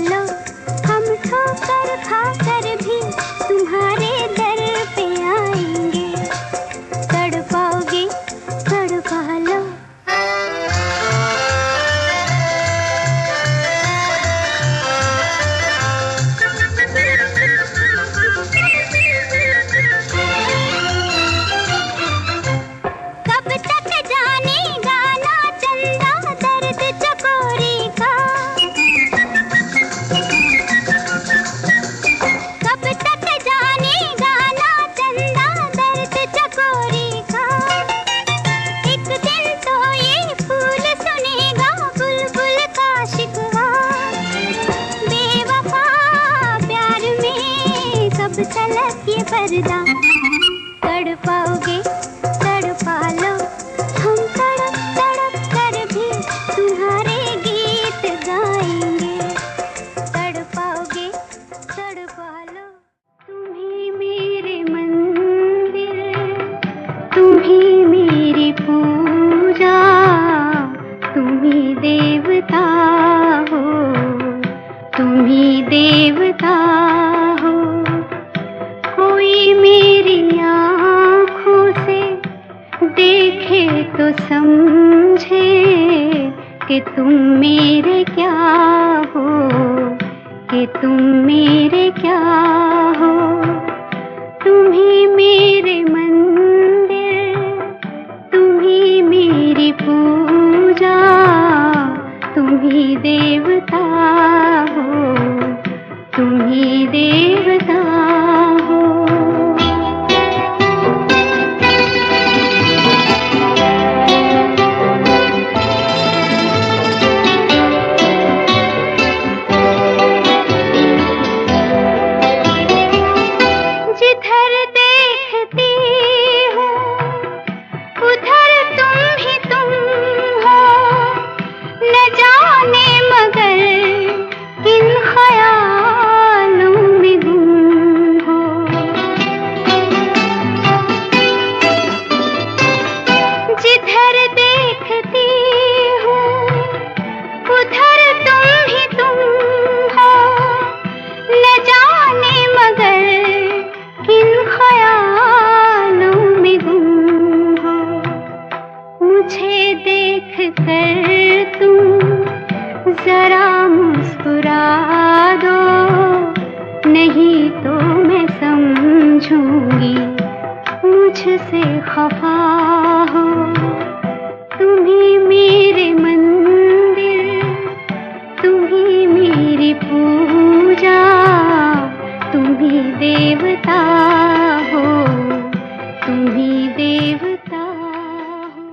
लो, हम ठोकर खाकर भी तुम्हारे दर पे आएंगे। तड़पाओगे तड़पा लो। कब तक जानेगा ना चंदा दर्द चकोरी का, कब तक जानेगा ना चंदा दर्द चकोरी का। एक दिन तो ये फूल सुनेगा बुलबुल का शिकवा। बेवफा प्यार में कब तलक ये पर्दा। तड़पाओगे तड़पा लो, हम तड़प तड़प कर भी तुम्हारे गीत गाएंगे। तड़पाओगे तड़पा लो। तुम्ही मेरे मंदिर, तुम्ही मेरी पूजा, तुम्ही देवता हो, तुम्ही देवता हो। कोई मेरी आँखों से देखे तो समझे कि तुम मेरे क्या हो, कि तुम मेरे क्या हो। तुम्ही मेरे मंदिर, तुम्ही मेरी पूजा, तुम्ही देवता हो, तुम्ही देवता हो। जिधर देखती हूँ उधर तुम ही तुम हो, न जाने मगर किन ख्यालों में गुम हो। जिधर देखती हूँ उधर तुम ही तुम हो, न जाने मगर किन ख्यालों में गुम हो। मुझे देख कर तुम जरा मुस्कुरा दो, नहीं तो मैं समझूंगी मुझसे खफा हो। तुम्ही मेरे मंदिर, तुम्ही मेरी पूजा, तुम्ही देवता हो, तुम्ही देवता हो।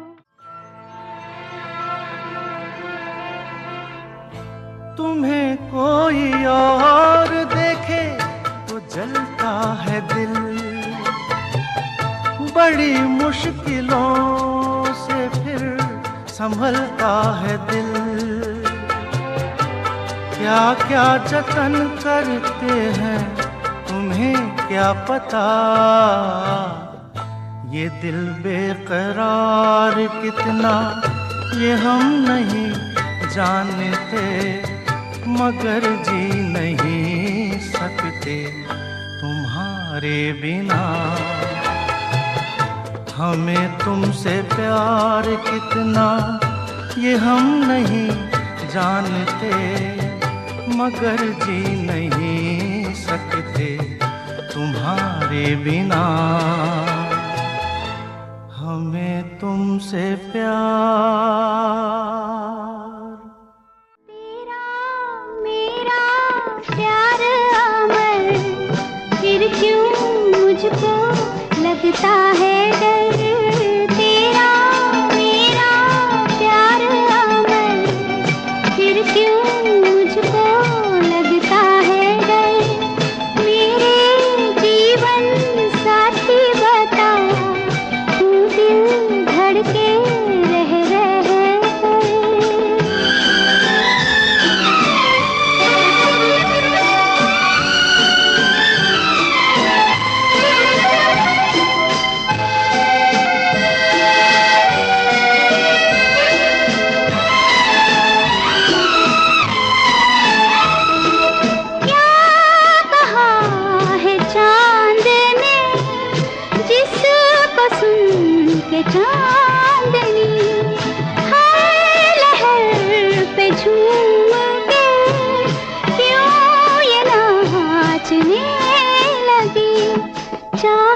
तुम्हें कोई और देखे तो जलता है दिल, बड़ी मुश्किलों से फिर संभलता है दिल। क्या क्या जतन करते हैं तुम्हें क्या पता, ये दिल बेकरार कितना ये हम नहीं जानते, मगर जी नहीं सकते तुम्हारे बिना। हमें तुमसे प्यार कितना ये हम नहीं जानते, मगर जी नहीं सकते तुम्हारे बिना। हमें तुमसे प्यार। तेरा मेरा प्यार अमर, फिर क्यों मुझको लगता है डर। तेरा मेरा प्यार अमर, फिर क्यों मुझको लगता है डर। मेरे जीवन साथी बता, तू दिल धड़के रह रह कर।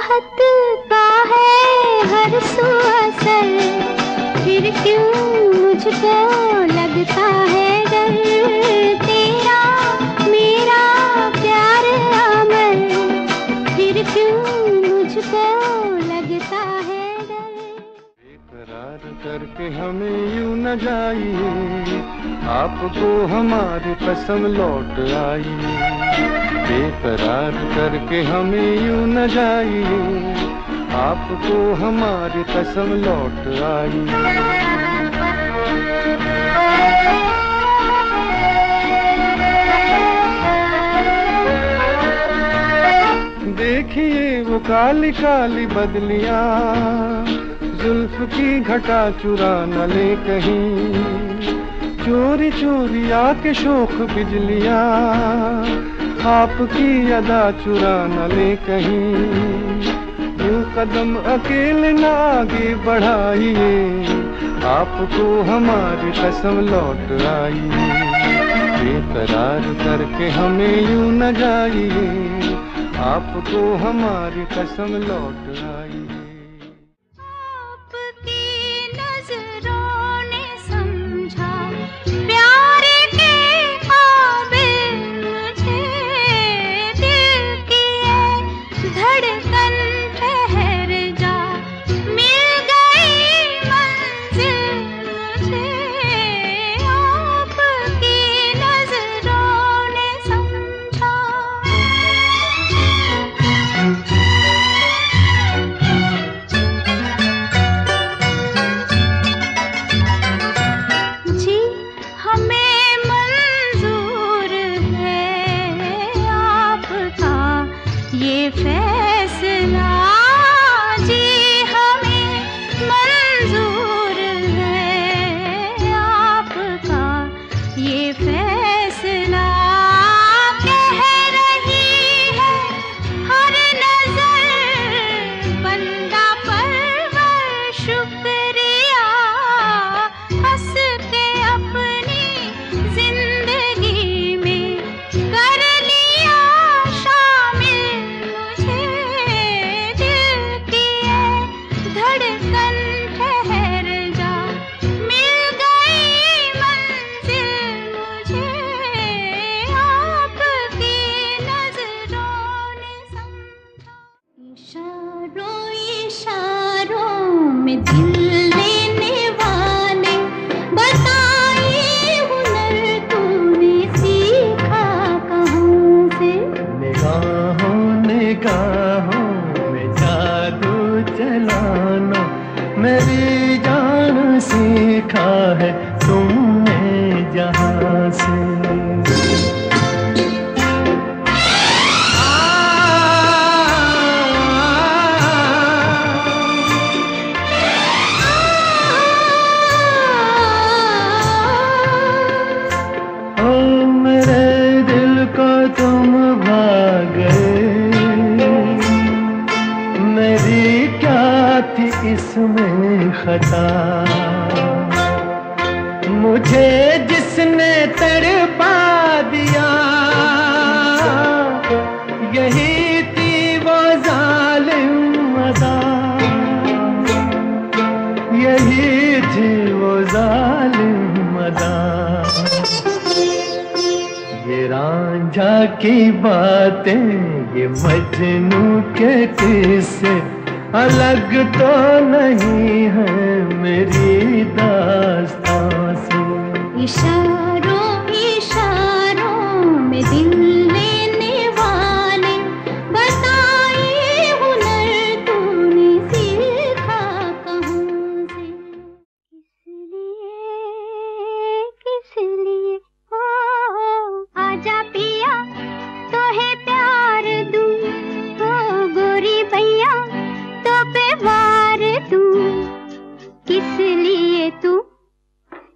चाहत का है हर सू असर, फिर क्यों मुझको लगता है डर। तेरा मेरा प्यार अमर, फिर क्यों मुझको लगता है डर। बेकरार करके हमें यूं न जाइए, आपको हमारी कसम लौट आई। बेकरार करके हमें यूं न जाइए, आपको हमारी कसम लौट आई। देखिए वो काली काली बदलियां, जुल्फ की घटा चुरा न ले कहीं। चोरी चोरी आके शोख बिजलियां, आपकी अदा चुरा न ले कहीं। यूं कदम अकेले न आगे बढ़ाइए, आपको हमारी कसम लौट आई। बेकरार करके हमें यूं न जाइए, आपको हमारी कसम लौट आई। ये फैसला जी हमें मंजूर है आपका, ये फैसला कह रही है हर नजर। बंदा परवर शुक्रिया हंस के अपनी जिंदगी में कर लिया शामिल। धड़कन ठहर जा, मिल गई मंजिल मुझे, आपकी नजरों ने समझा। इशारों इशारों में दिल लेने वाले, बताइए हुनर तूने सीखा कहाँ से। निगाहों निगाहों में जादू चलाना मेरी जान सीखा है तुमने जहाँ से। ओ मेरे दिल को तुम भाग गए, मेरी क्या थी इसमें खता। मुझे जिसने तड़पा दिया, यही थी वो जालिम अदा, यही थी वो जालिम अदा। ये रांझा की बातें, ये मजनू के किस्से अलग तो नहीं है मेरी दास्तां से। इशारों इशारों में दिल लेने वाले, बताइए हुनर तूने सीखा कहाँ से। किस लिए ओ आजा पिया तो है प्यार दूं, ओ गोरी भैया तो पे वार दूं। किस लिए तू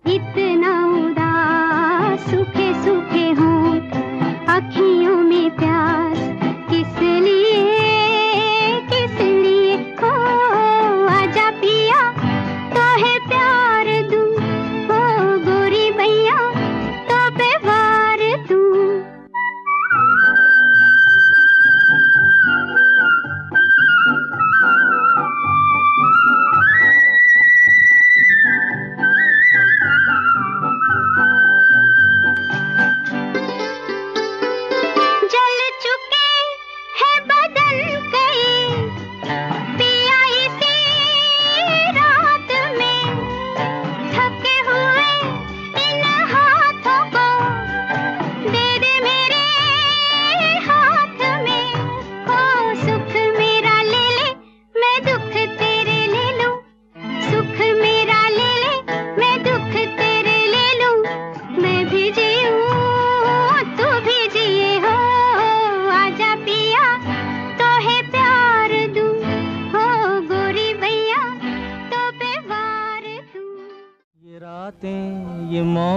इतना उदास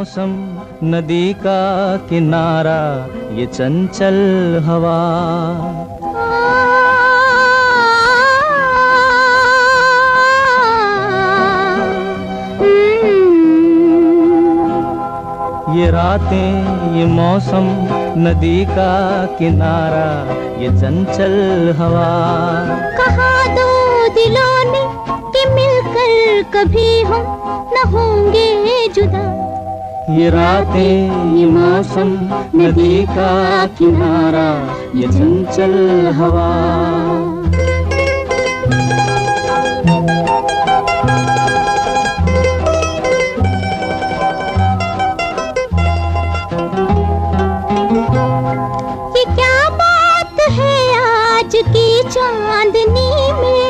मौसम, नदी का किनारा, ये चंचल हवा। ये रातें, ये मौसम, नदी का किनारा, ये चंचल हवा। कहा दो दिलों ने कि मिलकर कभी हम न होंगे जुदा। ये रातें, ये मौसम, नदी का किनारा, ये चंचल हवा। की चांदनी में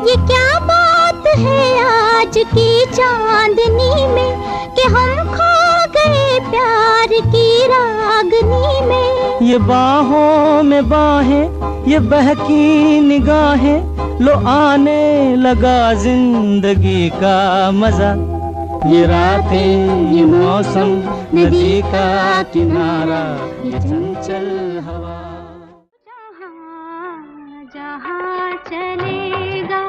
ये क्या बात है आज की चांदनी में कि हम खो गए प्यार की रागनी में। ये बाहों में बाहें, ये बहकी निगाहें, लो आने लगा जिंदगी का मजा। ये रातें, ये मौसम, नदी का किनारा, ये चंचल हवा। जहाँ जहाँ चलेगा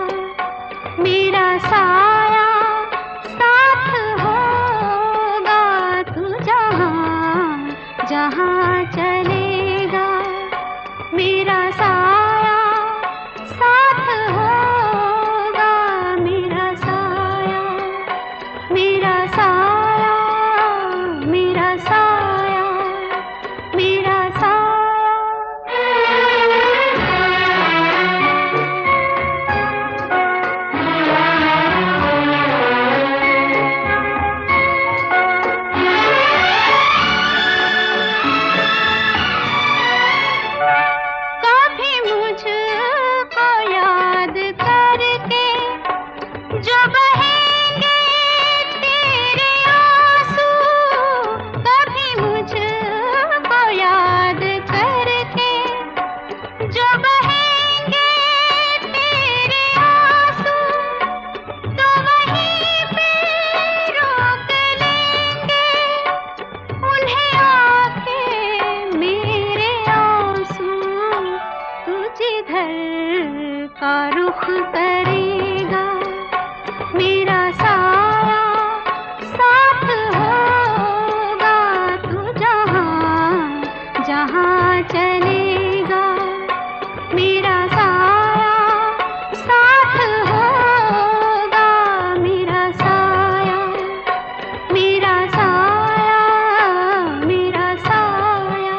मेरा साया साथ होगा। तू जहाँ जहाँ चलेगा मेरा साया साथ होगा। मेरा साया, मेरा साया, मेरा साया, मेरा साया। कभी मुझको याद करके जो बहेंगे तेरे आंसू, कभी मुझको याद करके जो बहेंगे तेरे आंसू, तो वहीं पे रोक लेंगे उन्हें आके मेरे आंसू। तू जिधर का रुख करेगा मेरा साया साथ होगा। तू जहाँ जहाँ चलेगा मेरा साया साथ होगा। मेरा साया, मेरा साया, मेरा साया,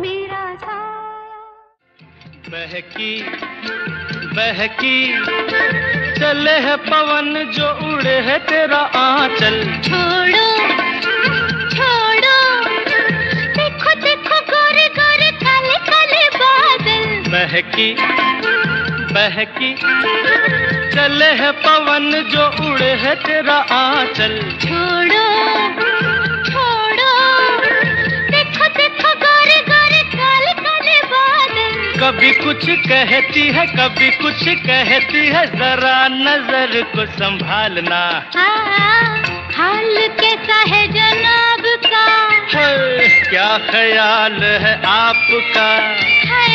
मेरा साया। बहकी बहकी चले है पवन जो उड़े है तेरा आंचल। छोड़ो छोड़ो, देखो देखो गोरे गोरे काले काले बादल। बहकी बहकी चले है पवन जो उड़े है तेरा आंचल। छोड़ो छोड़ो, देखो देखो गोरे गोरे काले काले बादल। कभी कुछ कहती है, कभी कुछ कहती है, जरा नजर को संभालना। हाल कैसा है जनाब का? है, क्या ख्याल है आपका? है,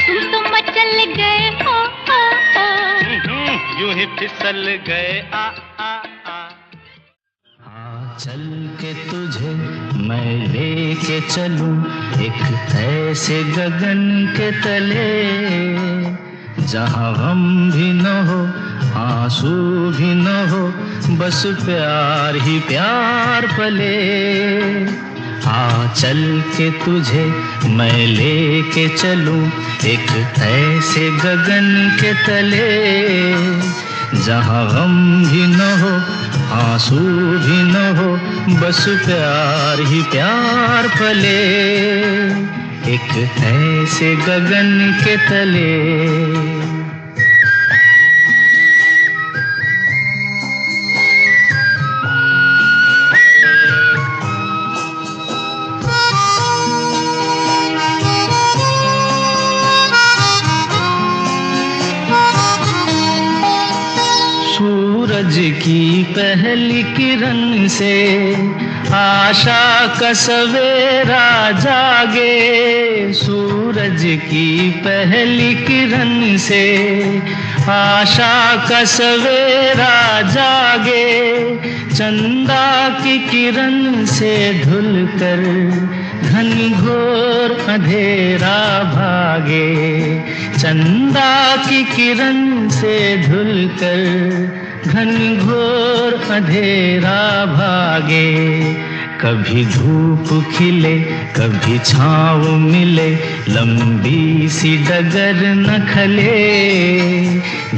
तुम तो मचल गए हो, यूं ही फिसल गए। आ आ आ चल के तुझे मैं लेके चलूं एक ऐसे गगन के तले, जहां गम भी न हो, आंसू भी न हो, बस प्यार ही प्यार पले। चल के तुझे मैं लेके चलूं एक ऐसे गगन के तले, जहां गम भी न हो, आंसू भी न हो, बस प्यार ही प्यार पले, एक ऐसे गगन के तले। पहली किरण से आशा का सवेरा जागे। सूरज की पहली किरण से आशा का सवेरा जागे। चंदा की किरण से धुलकर घनघोर अंधेरा भागे। चंदा की किरण से धुलकर घनघोर अंधेरा भागे। कभी धूप खिले कभी छाँव मिले, लंबी सी डगर न खले।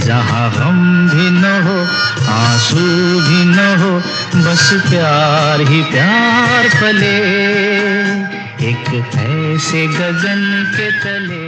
जहाँ गम भी न हो आंसू भी न हो, बस प्यार ही प्यार पले एक ऐसे गगन के तले।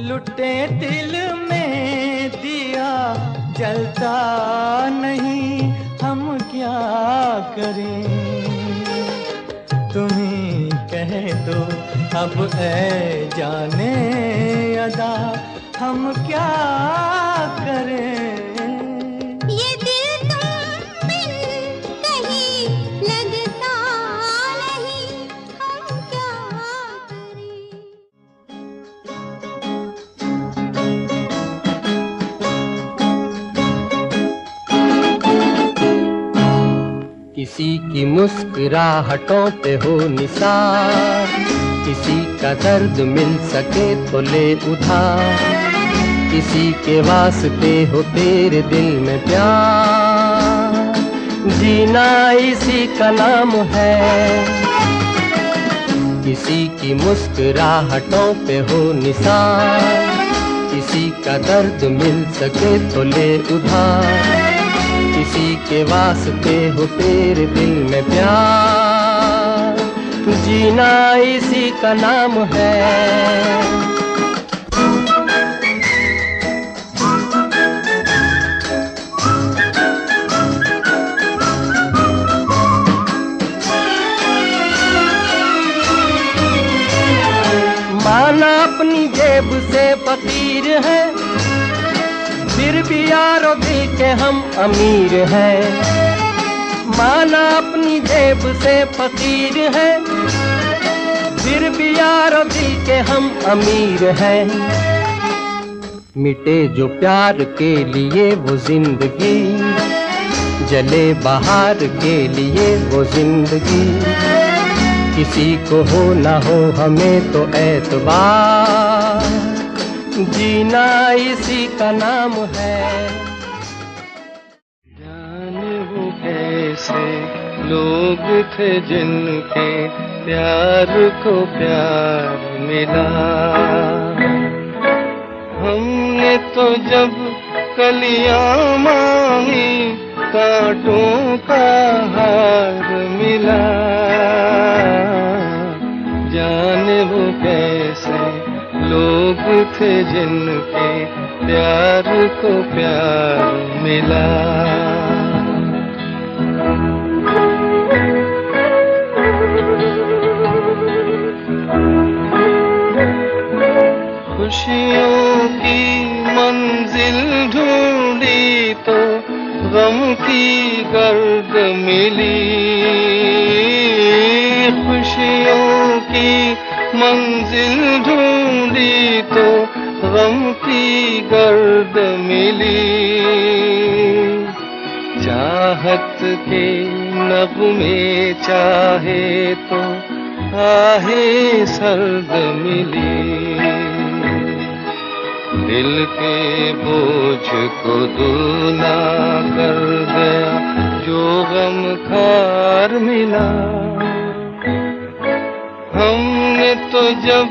लुटे दिल में दिया जलता नहीं, हम क्या करें। तुम्ही कह दो अब ऐ जाने अदा, हम क्या करें। किसी की मुस्कुराहटों पे हो निसार, किसी का दर्द मिल सके तो ले उधार। किसी के वास्ते हो तेरे दिल में प्यार, जीना इसी का नाम है। किसी की मुस्कुराहटों पे हो निसार, किसी का दर्द मिल सके तो ले उधार। किसी के वास्ते हो तेरे दिल में प्यार, जीना इसी का नाम है। माना अपनी जेब से फकीर है, फिर भी यारो दिल के हम अमीर हैं। माना अपनी जेब से फकीर है, फिर भी यारो दिल के हम अमीर हैं। मिटे जो प्यार के लिए वो जिंदगी, जले बहार के लिए वो जिंदगी। किसी को हो ना हो हमें तो एतबार, जीना इसी का नाम है। जाने वो कैसे लोग थे जिनके प्यार को प्यार मिला। हमने तो जब कलियां मांगी कांटों का हार मिला। जाने वो कैसे लोग थे जिनके प्यार को प्यार मिला। खुशियों की मंजिल ढूंढी तो गम की गर्द मिली। खुशियों की मंजिल ढूंढी तो गम की गर्द मिली। चाहत के नगमे चाहे तो आहे सर्द मिली। दिल के बोझ को दूना कर गया जो गम खार मिला। हमने तो जब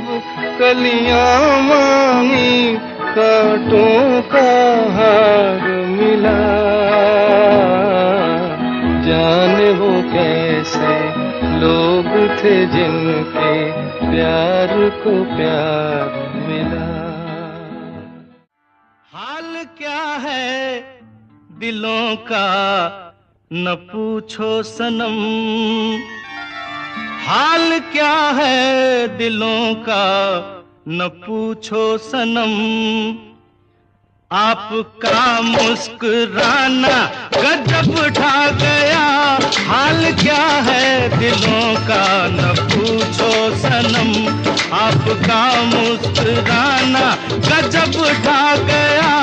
कलियां मांगी कांटों का हार मिला। जाने वो कैसे लोग थे जिनके प्यार को प्यार मिला। हाल क्या है दिलों का न पूछो सनम, हाल क्या है दिलों का न पूछो सनम। आपका मुस्कुराना गजब ढा गया, हाल क्या है दिलों का न पूछो सनम। आपका मुस्कुराना गजब ढा गया,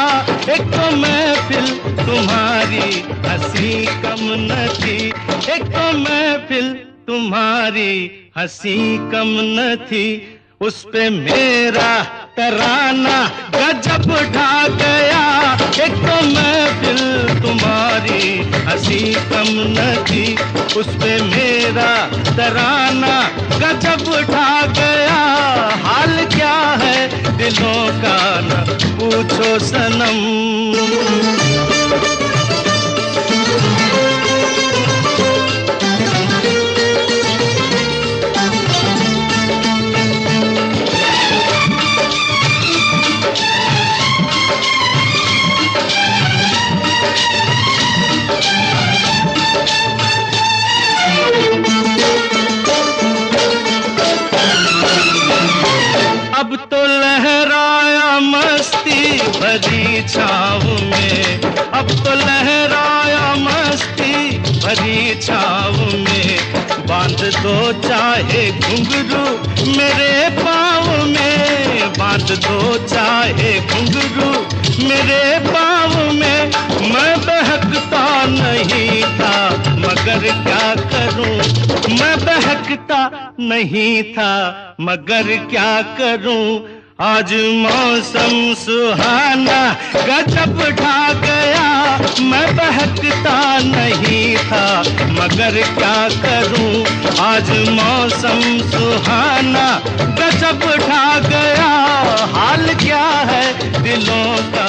एक तो महफिल तुम्हारी हंसी कम न थी, एक तो महफिल तुम्हारी हंसी कम न थी। उस पे मेरा तराना गजब ढा गया, एक तो महफिल तुम्हारी हंसी कम न थी। उस पे मेरा तराना गजब ढा गया, हाल क्या है दिलों का न पूछो सनम। अब तो लहराया मस्ती भरी छाँव में, अब तो लहराया मस्ती भरी छाँव में। बांध दो चाहे घुंघरू मेरे पाँव में, बांध दो चाहे घुंघरू मेरे पाँव में। मैं बहकता नहीं था मगर क्या करूं, मैं बहकता नहीं था मगर क्या करूं। आज मौसम सुहाना गजब ढा गया, मैं बहकता नहीं था मगर क्या करूं। आज मौसम सुहाना गजब ढा गया, हाल क्या है दिलों का